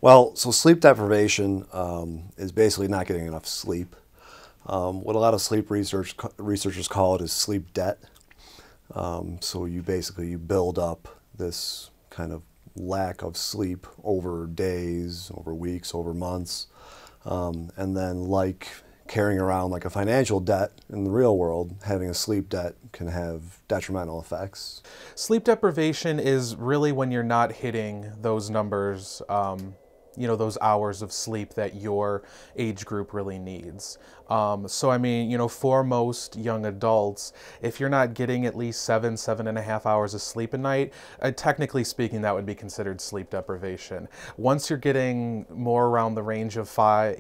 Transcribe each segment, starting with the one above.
Well, so sleep deprivation is basically not getting enough sleep. What a lot of sleep researchers call it is sleep debt. So you build up this kind of lack of sleep over days, over weeks, over months, and then like carrying around like a financial debt in the real world, having a sleep debt can have detrimental effects. Sleep deprivation is really when you're not hitting those numbers, you know, those hours of sleep that your age group really needs. So I mean, you know, for most young adults, if you're not getting at least 7.5 hours of sleep a night, technically speaking, that would be considered sleep deprivation. Once you're getting more around the range of 5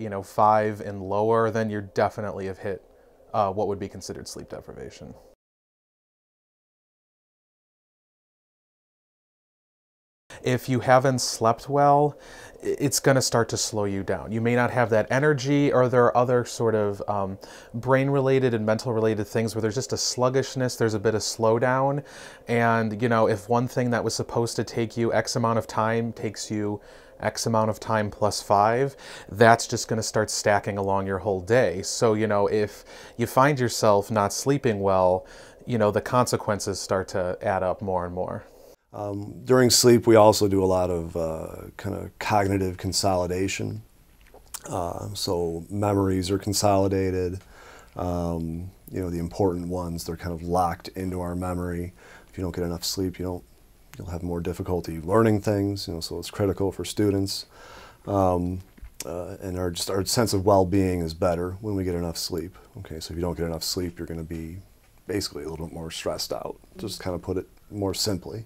and lower, then you definitely have hit what would be considered sleep deprivation. If you haven't slept well, it's going to start to slow you down. You may not have that energy, or there are other sort of brain-related and mental-related things where there's just a sluggishness, there's a bit of slowdown, and you know, if one thing that was supposed to take you X amount of time takes you X amount of time plus 5, that's just going to start stacking along your whole day. So, you know, if you find yourself not sleeping well, you know, the consequences start to add up more and more. During sleep, we also do a lot of kind of cognitive consolidation. So memories are consolidated. You know, the important ones, they're kind of locked into our memory. If you don't get enough sleep, you'll have more difficulty learning things. You know, so it's critical for students. And our sense of well-being is better when we get enough sleep. Okay, so if you don't get enough sleep, you're going to be basically a little bit more stressed out. Just kind of put it more simply.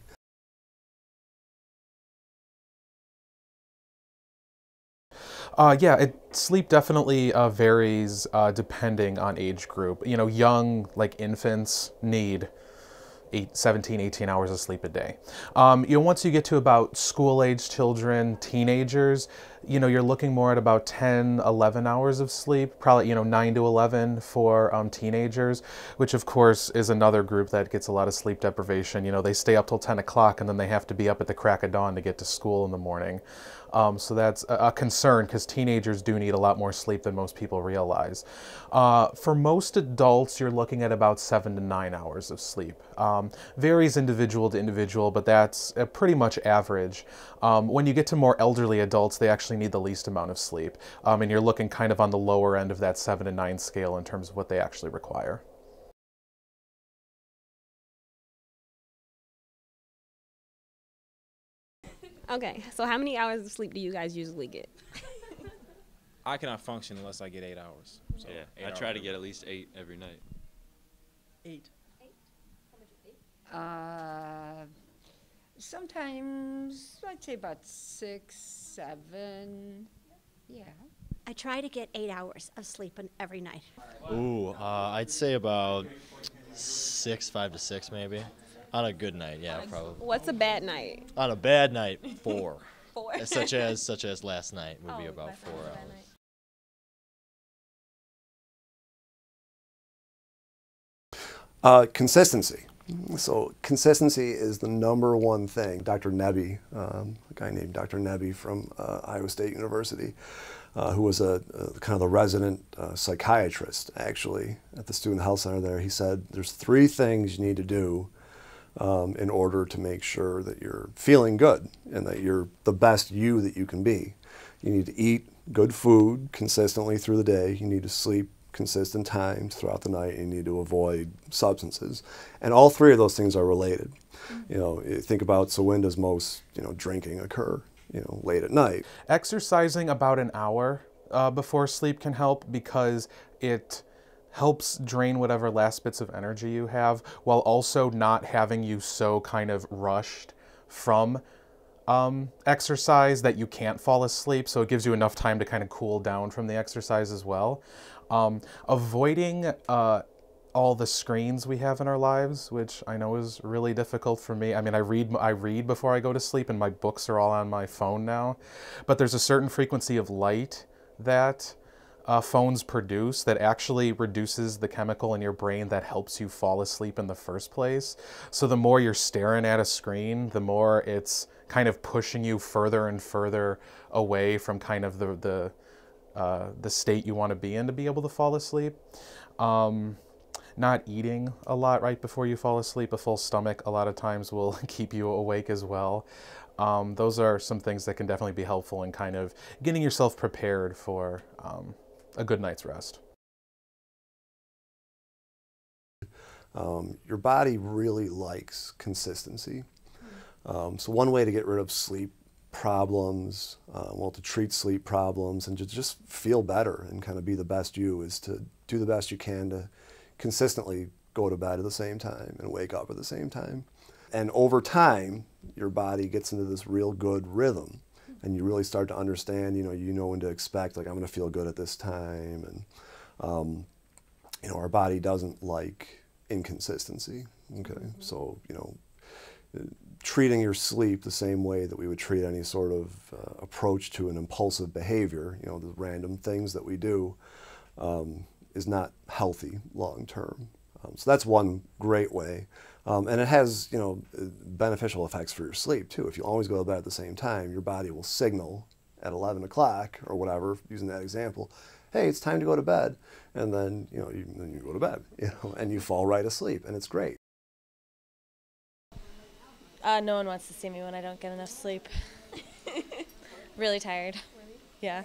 Sleep definitely varies depending on age group. You know, young, like infants, need 17, 18 hours of sleep a day. You know, once you get to about school-age children, teenagers, you know, you're looking more at about 10, 11 hours of sleep, probably, you know, 9 to 11 for teenagers, which of course is another group that gets a lot of sleep deprivation. You know, they stay up till 10 o'clock and then they have to be up at the crack of dawn to get to school in the morning. So that's a concern because teenagers do need a lot more sleep than most people realize. For most adults, you're looking at about 7 to 9 hours of sleep. Varies individual to individual, but that's pretty much average. When you get to more elderly adults, they actually need the least amount of sleep. And you're looking kind of on the lower end of that 7 to 9 scale in terms of what they actually require. Okay, so how many hours of sleep do you guys usually get? I cannot function unless I get 8 hours. So Yeah, I try to get at least 8 every night. 8. Sometimes I'd say about 6, 7. Yeah. I try to get 8 hours of sleep every night. Ooh, I'd say about 5 to 6 maybe. On a good night, yeah, probably. What's a bad night? On a bad night, 4. 4. such as last night would be about 4 hours. Consistency. So consistency is the #1 thing. Dr. Nebby, a guy named Dr. Nebby from Iowa State University, who was kind of the resident psychiatrist actually at the Student Health Center there, he said there's 3 things you need to do in order to make sure that you're feeling good and that you're the best you that you can be. You need to eat good food consistently through the day. You need to sleep consistent times throughout the night. And you need to avoid substances. And all 3 of those things are related. You know, think about, so when does most, drinking occur? Late at night. Exercising about an hour before sleep can help because it helps drain whatever last bits of energy you have while also not having you so kind of rushed from exercise that you can't fall asleep. So it gives you enough time to kind of cool down from the exercise as well. Avoiding all the screens we have in our lives, which I know is really difficult for me. I mean, I read before I go to sleep and my books are all on my phone now, but there's a certain frequency of light that phones produce that actually reduces the chemical in your brain that helps you fall asleep in the first place. So the more you're staring at a screen, the more it's kind of pushing you further and further away from kind of the state you want to be in to be able to fall asleep. Not eating a lot right before you fall asleep, a full stomach a lot of times will keep you awake as well. Those are some things that can definitely be helpful in kind of getting yourself prepared for a good night's rest. Your body really likes consistency. So one way to get rid of sleep problems, well, to treat sleep problems and to just feel better and kind of be the best you, is to do the best you can to consistently go to bed at the same time and wake up at the same time. And over time, your body gets into this real good rhythm, and you really start to understand, you know when to expect, like, I'm going to feel good at this time. And, our body doesn't like inconsistency. Okay, so, treating your sleep the same way that we would treat any sort of approach to an impulsive behavior, the random things that we do, is not healthy long term. So that's one great way. And it has, beneficial effects for your sleep too. If you always go to bed at the same time, your body will signal at 11 o'clock or whatever, using that example, hey, it's time to go to bed. And then, then you go to bed, and you fall right asleep, and it's great. No one wants to see me when I don't get enough sleep. Really tired. Yeah.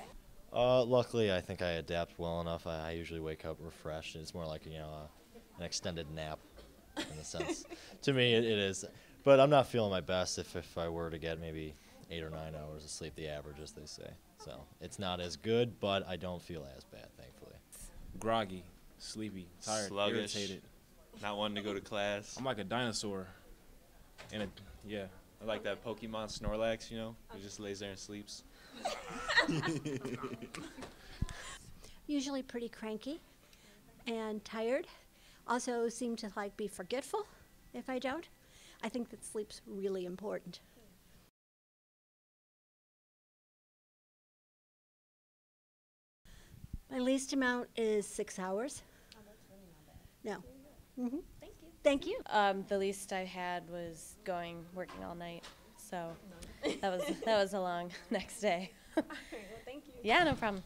Luckily, I think I adapt well enough. I usually wake up refreshed. It's more like, an extended nap in a sense. To me, it is. But I'm not feeling my best if I were to get maybe 8 or 9 hours of sleep, the average, as they say. So it's not as good, but I don't feel as bad, thankfully. Groggy, sleepy, tired, sluggish, irritated. Not wanting to go to class. I'm like a dinosaur. Yeah. I like that Pokemon Snorlax, He just lays there and sleeps. Usually pretty cranky and tired. Also seem to be forgetful if I don't. I think that sleep's really important. My least amount is 6 hours. Oh, that's really not bad. No. Mm-hmm. Thank you. Thank you. The least I had was working all night, so that was a long next day. All right, well, thank you. Yeah, no problem.